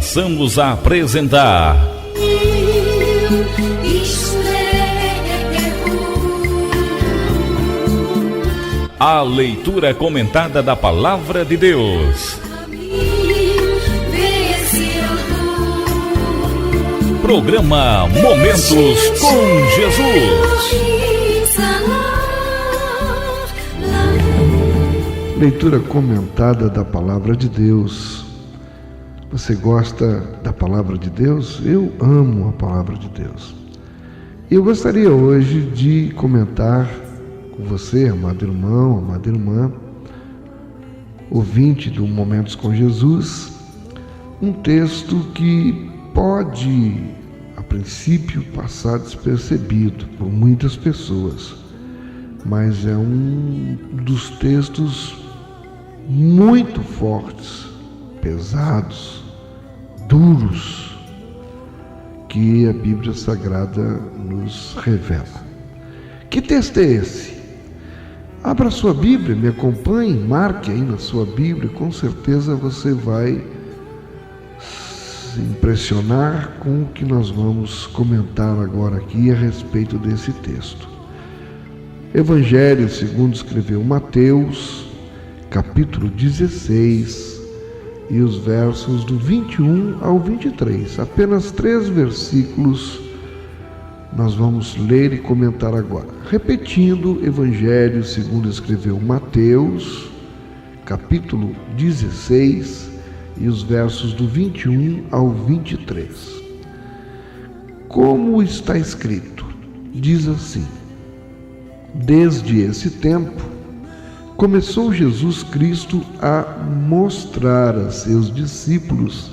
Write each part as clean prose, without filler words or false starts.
passamos a apresentar a leitura comentada da Palavra de Deus. Programa Momentos com Jesus. Leitura comentada da Palavra de Deus. Você gosta da Palavra de Deus? Eu amo a Palavra de Deus. Eu gostaria hoje de comentar com você, amado irmão, amada irmã, ouvinte do Momentos com Jesus, um texto que pode, a princípio, passar despercebido por muitas pessoas, mas é um dos textos muito fortes, pesados, duros, que a Bíblia Sagrada nos revela. Que texto é esse? Abra sua Bíblia, me acompanhe, marque aí na sua Bíblia, com certeza você vai se impressionar com o que nós vamos comentar agora aqui a respeito desse texto. Evangelho segundo escreveu Mateus, capítulo 16, e os versos do 21 ao 23. Apenas 3 versículos nós vamos ler e comentar agora. Repetindo, Evangelho segundo escreveu Mateus, capítulo 16, e os versos do 21 ao 23. Como está escrito, diz assim: desde esse tempo, começou Jesus Cristo a mostrar a seus discípulos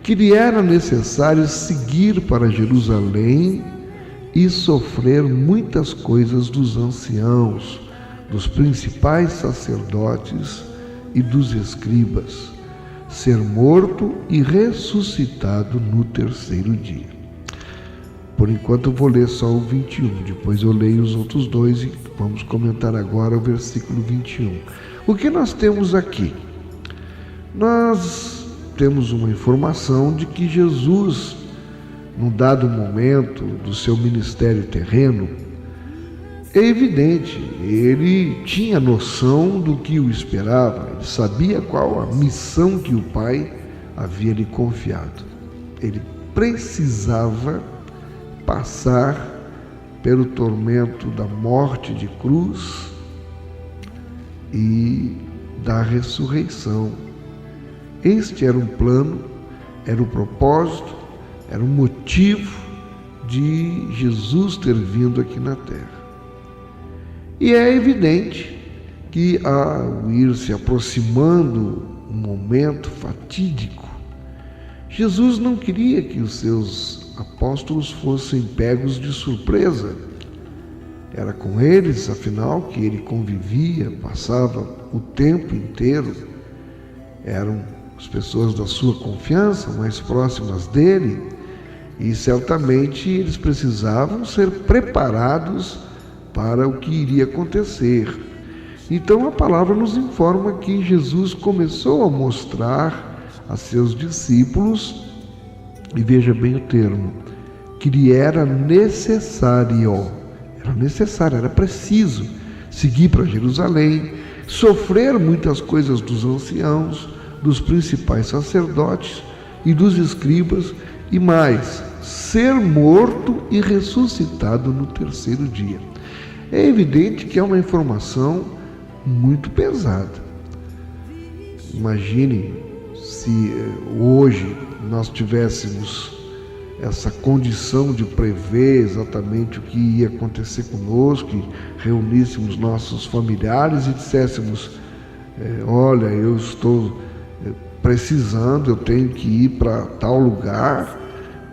que lhe era necessário seguir para Jerusalém e sofrer muitas coisas dos anciãos, dos principais sacerdotes e dos escribas, ser morto e ressuscitado no terceiro dia. Por enquanto eu vou ler só o 21, depois eu leio os outros dois e vamos comentar agora o versículo 21. O que nós temos aqui? Nós temos uma informação de que Jesus, num dado momento do seu ministério terreno, é evidente, ele tinha noção do que o esperava, ele sabia qual a missão que o Pai havia lhe confiado. Ele precisava passar pelo tormento da morte de cruz e da ressurreição. Este era um plano, era o propósito, era o motivo de Jesus ter vindo aqui na terra. E é evidente que, ao ir se aproximando um momento fatídico, Jesus não queria que os seus apóstolos fossem pegos de surpresa. Era com eles, afinal, que ele convivia, passava o tempo inteiro. Eram as pessoas da sua confiança, mais próximas dele, e certamente eles precisavam ser preparados para o que iria acontecer. Então a palavra nos informa que Jesus começou a mostrar a seus discípulos, e veja bem o termo, que lhe era necessário, era preciso seguir para Jerusalém, sofrer muitas coisas dos anciãos, dos principais sacerdotes e dos escribas, e mais, ser morto e ressuscitado no terceiro dia. É evidente que é uma informação muito pesada. Imagine se hoje nós tivéssemos essa condição de prever exatamente o que ia acontecer conosco, e reuníssemos nossos familiares e disséssemos: olha, eu estou precisando, eu tenho que ir para tal lugar,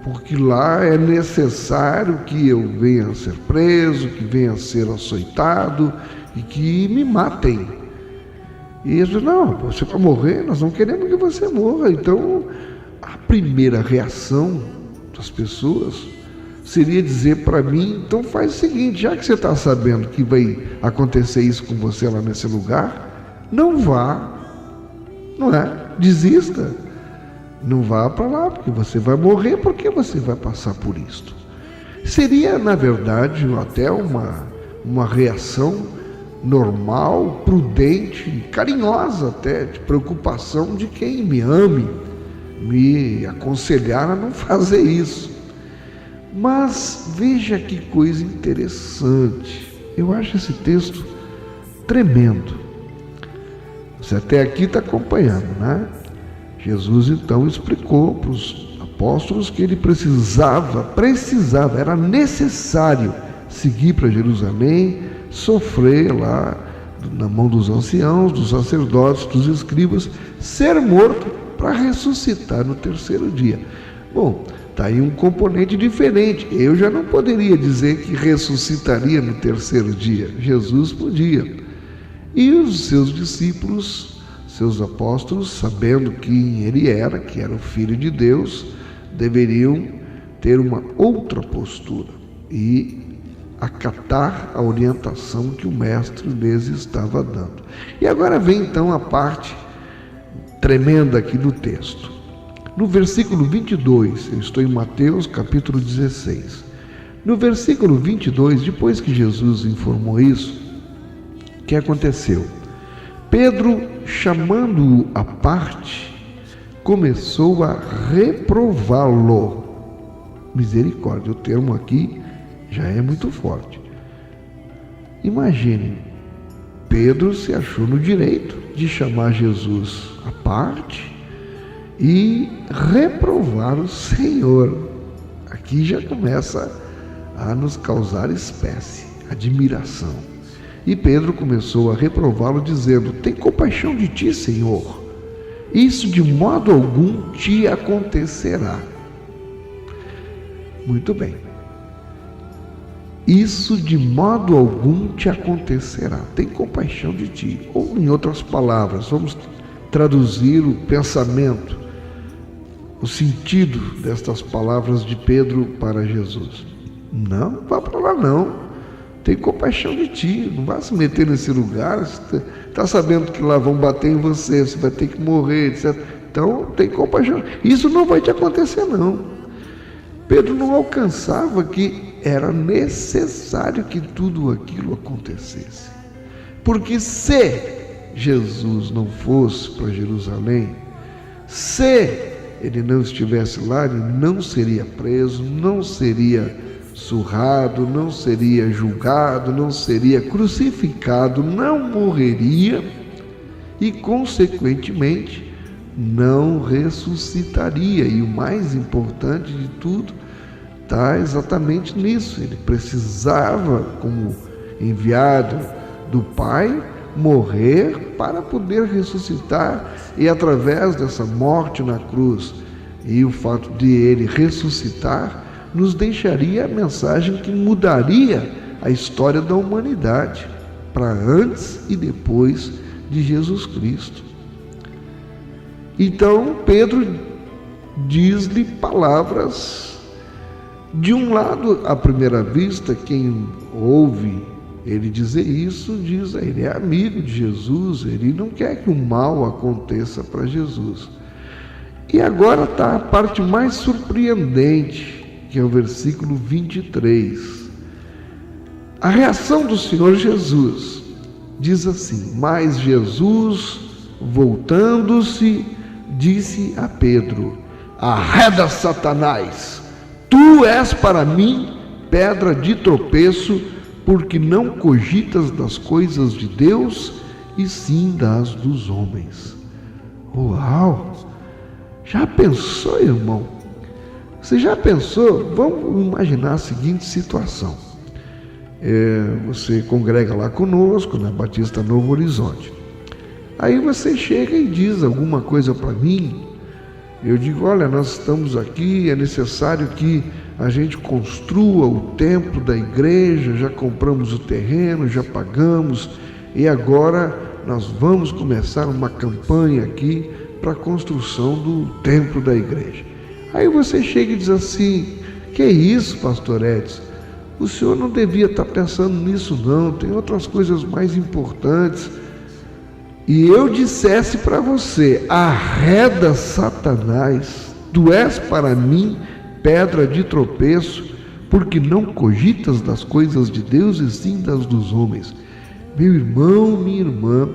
porque lá é necessário que eu venha a ser preso, que venha a ser açoitado e que me matem. E eles dizem: não, você vai morrer, nós não queremos que você morra. Então, a primeira reação das pessoas seria dizer para mim: então faz o seguinte, já que você está sabendo que vai acontecer isso com você lá nesse lugar, não vá, não é? Desista. Não vá para lá, porque você vai morrer, porque você vai passar por isto. Seria, na verdade, até uma reação normal, prudente, carinhosa até, de preocupação de quem me ame, me aconselhar a não fazer isso. Mas veja que coisa interessante. Eu acho esse texto tremendo. Você até aqui está acompanhando, né? Jesus então explicou para os apóstolos que ele precisava, era necessário seguir para Jerusalém, sofrer lá na mão dos anciãos, dos sacerdotes, dos escribas, ser morto para ressuscitar no terceiro dia. Bom, está aí um componente diferente. Eu já não poderia dizer que ressuscitaria no terceiro dia. Jesus podia. E os seus discípulos, seus apóstolos, sabendo quem ele era, que era o Filho de Deus, deveriam ter uma outra postura e acatar a orientação que o Mestre lhes estava dando. E agora vem então a parte tremenda aqui do texto. No versículo 22, eu estou em Mateus capítulo 16. No versículo 22, depois que Jesus informou isso, o que aconteceu? Pedro, chamando-o à parte, começou a reprová-lo. Misericórdia, o termo aqui já é muito forte. Imagine, Pedro se achou no direito de chamar Jesus à parte e reprovar o Senhor. Aqui já começa a nos causar espécie, admiração. E Pedro começou a reprová-lo, dizendo: tem compaixão de ti, Senhor. Isso de modo algum te acontecerá. Muito bem. Isso de modo algum te acontecerá. Tem compaixão de ti. Ou, em outras palavras, vamos traduzir o pensamento, o sentido destas palavras de Pedro para Jesus. Não, vá para lá não. Tem compaixão de ti. Não vá se meter nesse lugar. Está sabendo que lá vão bater em você, você vai ter que morrer, etc. Então, tem compaixão. Isso não vai te acontecer, não. Pedro não alcançava que era necessário que tudo aquilo acontecesse. Porque se Jesus não fosse para Jerusalém, se ele não estivesse lá, ele não seria preso, não seria surrado, não seria julgado, não seria crucificado, não morreria e, consequentemente, não ressuscitaria. E o mais importante de tudo está exatamente nisso. Ele precisava, como enviado do Pai, morrer para poder ressuscitar, e através dessa morte na cruz e o fato de ele ressuscitar, nos deixaria a mensagem que mudaria a história da humanidade para antes e depois de Jesus Cristo. Então Pedro diz-lhe palavras. De um lado, à primeira vista, quem ouve ele dizer isso, diz: ele é amigo de Jesus, ele não quer que o mal aconteça para Jesus. E agora está a parte mais surpreendente, que é o versículo 23. A reação do Senhor Jesus diz assim: mas Jesus, voltando-se, disse a Pedro: arreda, Satanás, tu és para mim pedra de tropeço, porque não cogitas das coisas de Deus, e sim das dos homens. Uau! Já pensou, irmão? Você já pensou? Vamos imaginar a seguinte situação. Você congrega lá conosco, na Batista Novo Horizonte. Aí você chega e diz alguma coisa para mim. Eu digo: olha, nós estamos aqui, é necessário que a gente construa o templo da igreja, já compramos o terreno, já pagamos, e agora nós vamos começar uma campanha aqui para a construção do templo da igreja. Aí você chega e diz assim: que isso, pastor Edson? O senhor não devia estar pensando nisso não, tem outras coisas mais importantes. e eu dissesse para você: arreda, Satanás, tu és para mim pedra de tropeço, porque não cogitas das coisas de Deus e sim das dos homens. Meu irmão, minha irmã,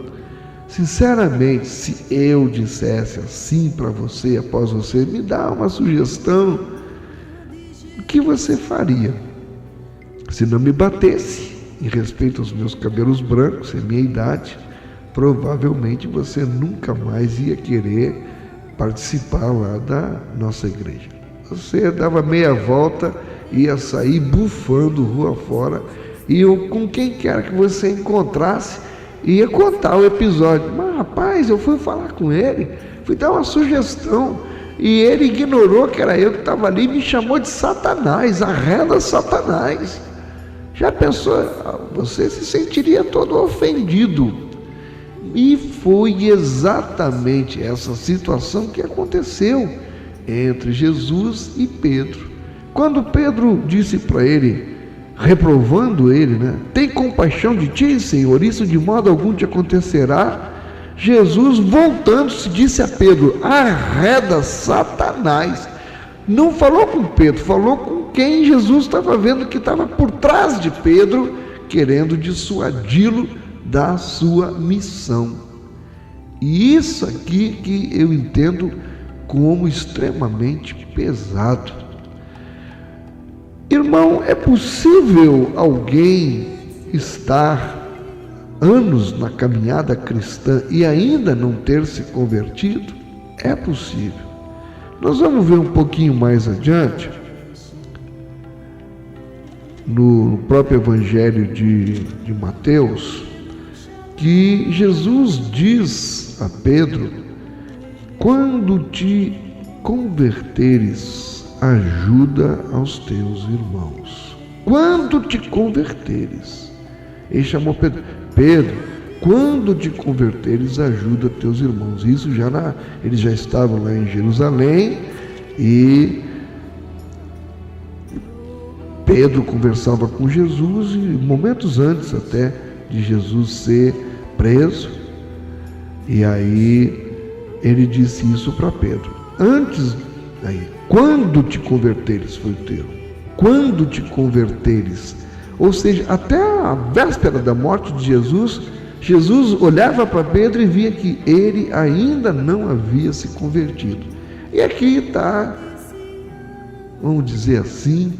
sinceramente, se eu dissesse assim para você, após você me dar uma sugestão, o que você faria? Se não me batesse, em respeito aos meus cabelos brancos, a minha idade, provavelmente você nunca mais ia querer participar lá da nossa igreja. Você dava meia volta, ia sair bufando rua fora, e eu, com quem quer que você encontrasse, ia contar o episódio. Mas rapaz, eu fui falar com ele, fui dar uma sugestão, e ele ignorou que era eu que estava ali e me chamou de Satanás, arreda, Satanás. Já pensou? Você se sentiria todo ofendido. E foi exatamente essa situação que aconteceu entre Jesus e Pedro. Quando Pedro disse para ele, reprovando ele, tem compaixão de ti, Senhor, isso de modo algum te acontecerá. Jesus, voltando-se, disse a Pedro: arreda, Satanás. Não falou com Pedro, falou com quem Jesus estava vendo que estava por trás de Pedro, querendo dissuadi-lo da sua missão. E isso aqui que eu entendo como extremamente pesado. Irmão, é possível alguém estar anos na caminhada cristã e ainda não ter se convertido? É possível. Nós vamos ver um pouquinho mais adiante, no próprio Evangelho de Mateus, que Jesus diz a Pedro: quando te converteres, ajuda aos teus irmãos. Quando te converteres. Ele chamou Pedro: Pedro, quando te converteres, ajuda teus irmãos. Isso eles já estavam lá em Jerusalém, e Pedro conversava com Jesus, e momentos antes até de Jesus ser preso, e aí ele disse isso para Pedro. Quando te converteres, foi o termo. Quando te converteres. Ou seja, até a véspera da morte de Jesus, Jesus olhava para Pedro e via que ele ainda não havia se convertido. E aqui está, vamos dizer assim,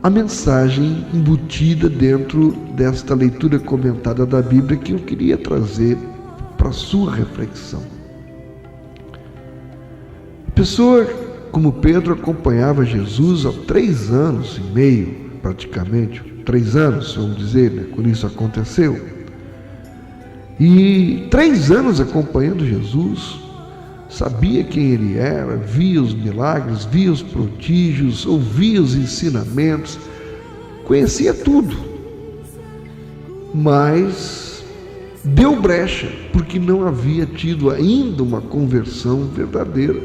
a mensagem embutida dentro desta leitura comentada da Bíblia que eu queria trazer para a sua reflexão. A pessoa como Pedro acompanhava Jesus há 3 anos e meio, praticamente, 3 anos, vamos dizer, quando isso aconteceu. E 3 anos acompanhando Jesus, sabia quem ele era, via os milagres, via os prodígios, ouvia os ensinamentos, conhecia tudo. Mas deu brecha, porque não havia tido ainda uma conversão verdadeira.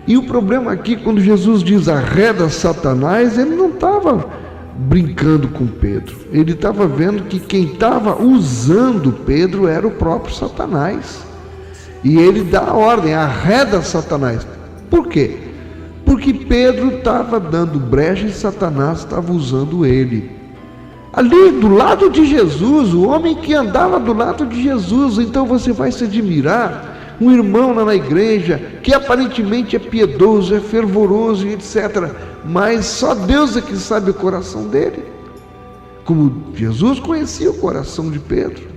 E o problema aqui, quando Jesus diz arreda, Satanás, ele não estava brincando com Pedro. Ele estava vendo que quem estava usando Pedro era o próprio Satanás. E ele dá a ordem: arreda, Satanás. Por quê? Porque Pedro estava dando brecha e Satanás estava usando ele. Ali do lado de Jesus, o homem que andava do lado de Jesus. Então você vai se admirar, um irmão lá na igreja, que aparentemente é piedoso, é fervoroso e etc. Mas só Deus é que sabe o coração dele. Como Jesus conhecia o coração de Pedro.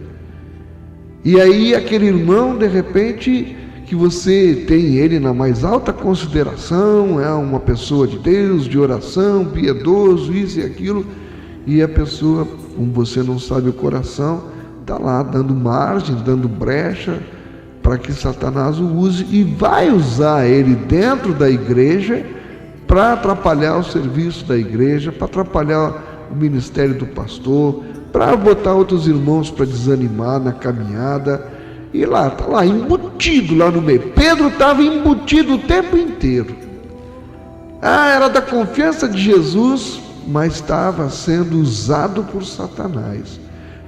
E aí aquele irmão, de repente, que você tem ele na mais alta consideração, é uma pessoa de Deus, de oração, piedoso, isso e aquilo, e a pessoa, como você não sabe o coração, está lá dando margem, dando brecha, para que Satanás o use, e vai usar ele dentro da igreja para atrapalhar o serviço da igreja, para atrapalhar o ministério do pastor, para botar outros irmãos para desanimar na caminhada. E lá, está lá, embutido lá no meio. Pedro estava embutido o tempo inteiro. Era da confiança de Jesus, mas estava sendo usado por Satanás.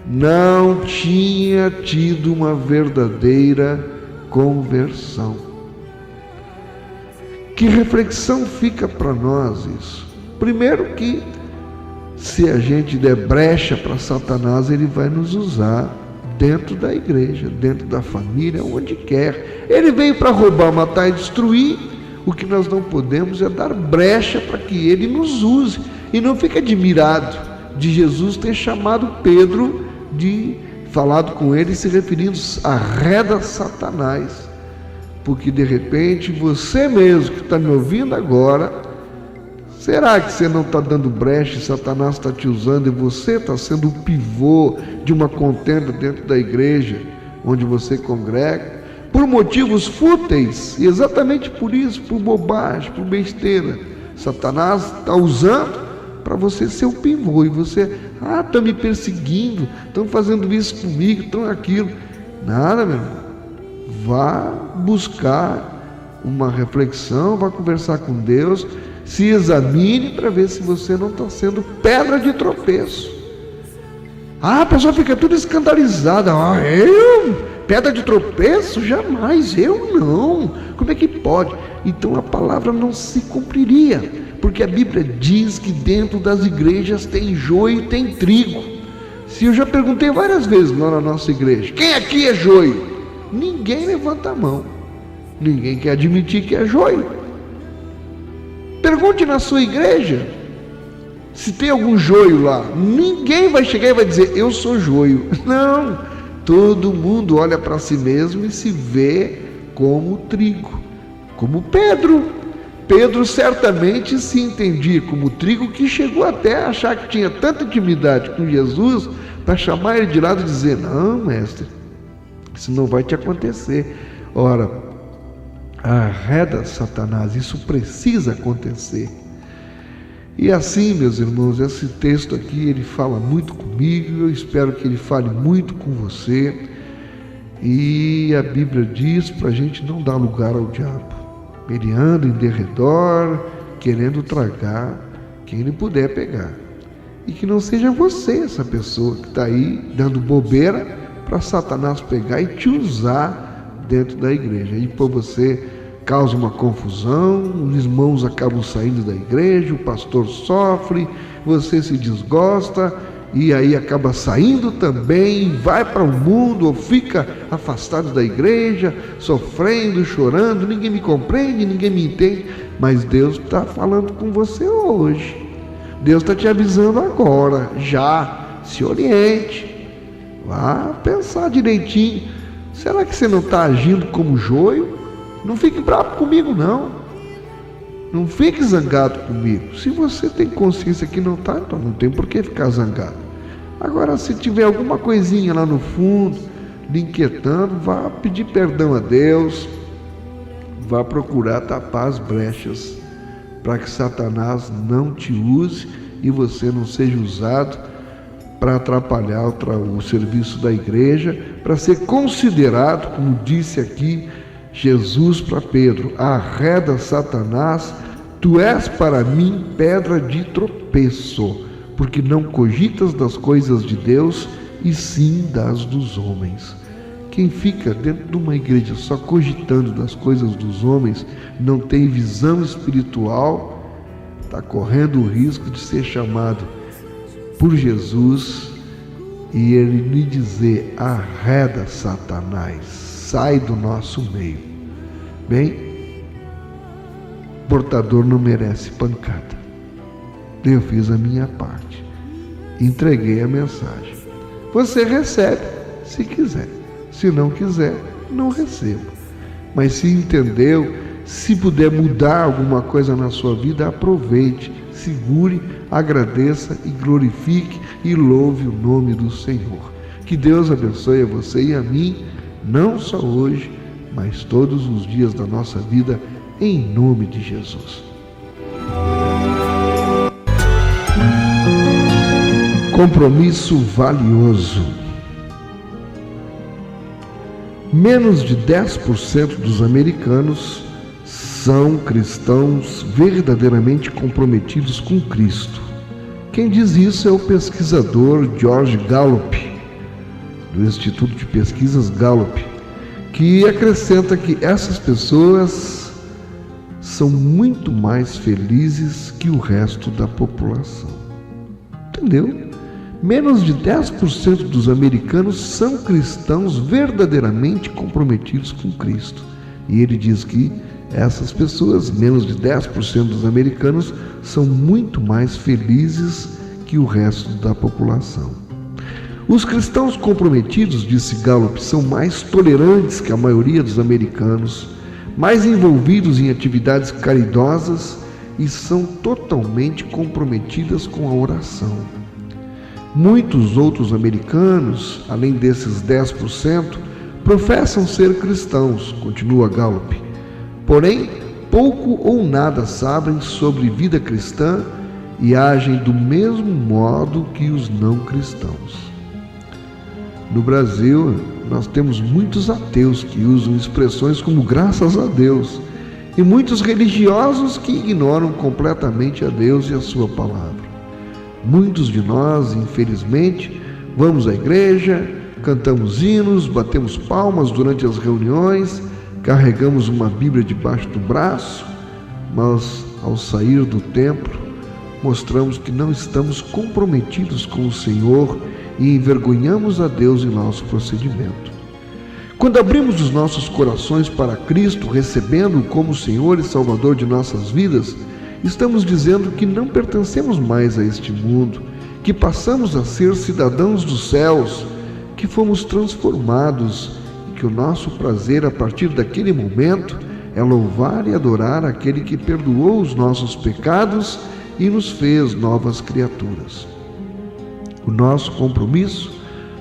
não tinha tido uma verdadeira conversão. Que reflexão fica para nós isso? Primeiro que, se a gente der brecha para Satanás, ele vai nos usar dentro da igreja, dentro da família, onde quer. Ele veio para roubar, matar e destruir. O que nós não podemos é dar brecha para que ele nos use. E não fique admirado de Jesus ter chamado Pedro, de falado com ele, se referindo a reda Satanás. Porque de repente você mesmo que está me ouvindo agora, será que você não está dando brecha e Satanás está te usando e você está sendo o pivô de uma contenda dentro da igreja onde você congrega? Por motivos fúteis, e exatamente por isso, por bobagem, por besteira. Satanás está usando para você ser o pivô, e você, estão me perseguindo, estão fazendo isso comigo, estão aquilo. Nada, meu irmão. Vá buscar uma reflexão, vá conversar com Deus, se examine para ver se você não está sendo pedra de tropeço. A pessoa fica tudo escandalizada. Eu? Pedra de tropeço? Jamais, eu não. Como é que pode? Então a palavra não se cumpriria, porque a Bíblia diz que dentro das igrejas tem joio e tem trigo. Se eu já perguntei várias vezes lá na nossa igreja, quem aqui é joio? Ninguém levanta a mão. Ninguém quer admitir que é joio. Pergunte na sua igreja se tem algum joio lá. Ninguém vai chegar e vai dizer, eu sou joio. Não. Todo mundo olha para si mesmo e se vê como trigo, como Pedro. Pedro certamente se entendia como trigo, que chegou até a achar que tinha tanta intimidade com Jesus para chamar ele de lado e dizer, não, mestre, isso não vai te acontecer. Ora, arreda Satanás, isso precisa acontecer. E assim, meus irmãos, esse texto aqui, ele fala muito comigo, eu espero que ele fale muito com você. E a Bíblia diz para a gente não dar lugar ao diabo. Ele anda em derredor, querendo tragar quem ele puder pegar. E que não seja você essa pessoa que está aí dando bobeira para Satanás pegar e te usar dentro da igreja. E por você causa uma confusão, os irmãos acabam saindo da igreja, o pastor sofre, você se desgosta e aí acaba saindo também, vai para o mundo ou fica afastado da igreja, sofrendo, chorando, ninguém me compreende, ninguém me entende. Mas Deus está falando com você hoje, Deus está te avisando agora, já, se oriente, vá pensar direitinho, será que você não está agindo como joio? Não fique bravo comigo, não. Não fique zangado comigo. Se você tem consciência que não está, então não tem por que ficar zangado. Agora, se tiver alguma coisinha lá no fundo, lhe inquietando, vá pedir perdão a Deus, vá procurar tapar as brechas, para que Satanás não te use e você não seja usado para atrapalhar o serviço da igreja, para ser considerado, como disse aqui Jesus para Pedro, arreda Satanás, tu és para mim pedra de tropeço, porque não cogitas das coisas de Deus, e sim das dos homens. Quem fica dentro de uma igreja só cogitando das coisas dos homens, não tem visão espiritual, está correndo o risco de ser chamado por Jesus e ele lhe dizer, arreda Satanás, sai do nosso meio. Bem, portador não merece pancada. Eu fiz a minha parte, entreguei a mensagem. Você recebe, se quiser. Se não quiser, não receba. Mas se entendeu, se puder mudar alguma coisa na sua vida, aproveite, segure, agradeça e glorifique e louve o nome do Senhor. Que Deus abençoe a você e a mim, não só hoje, mas todos os dias da nossa vida, em nome de Jesus. Compromisso valioso. Menos de 10% dos americanos são cristãos verdadeiramente comprometidos com Cristo. Quem diz isso é o pesquisador George Gallup, do Instituto de Pesquisas Gallup, que acrescenta que essas pessoas são muito mais felizes que o resto da população. Entendeu? Menos de 10% dos americanos são cristãos verdadeiramente comprometidos com Cristo. E ele diz que essas pessoas, menos de 10% dos americanos, são muito mais felizes que o resto da população. Os cristãos comprometidos, disse Gallup, são mais tolerantes que a maioria dos americanos, mais envolvidos em atividades caridosas e são totalmente comprometidas com a oração. Muitos outros americanos, além desses 10%, professam ser cristãos, continua Gallup. Porém, pouco ou nada sabem sobre vida cristã e agem do mesmo modo que os não cristãos. No Brasil, nós temos muitos ateus que usam expressões como graças a Deus e muitos religiosos que ignoram completamente a Deus e a sua palavra. Muitos de nós, infelizmente, vamos à igreja, cantamos hinos, batemos palmas durante as reuniões, carregamos uma Bíblia debaixo do braço, mas ao sair do templo, mostramos que não estamos comprometidos com o Senhor e envergonhamos a Deus em nosso procedimento. Quando abrimos os nossos corações para Cristo, recebendo-o como Senhor e Salvador de nossas vidas, estamos dizendo que não pertencemos mais a este mundo, que passamos a ser cidadãos dos céus, que fomos transformados e que o nosso prazer a partir daquele momento é louvar e adorar aquele que perdoou os nossos pecados e nos fez novas criaturas. O nosso compromisso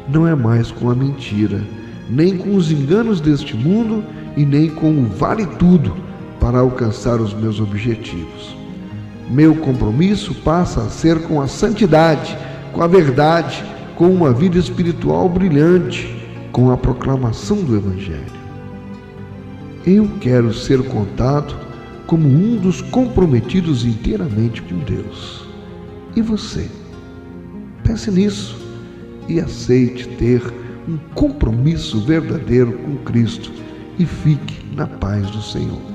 não é mais com a mentira, nem com os enganos deste mundo e nem com o vale tudo para alcançar os meus objetivos. Meu compromisso passa a ser com a santidade, com a verdade, com uma vida espiritual brilhante, com a proclamação do Evangelho. Eu quero ser contado como um dos comprometidos inteiramente com Deus. E você? Pense nisso e aceite ter um compromisso verdadeiro com Cristo e fique na paz do Senhor.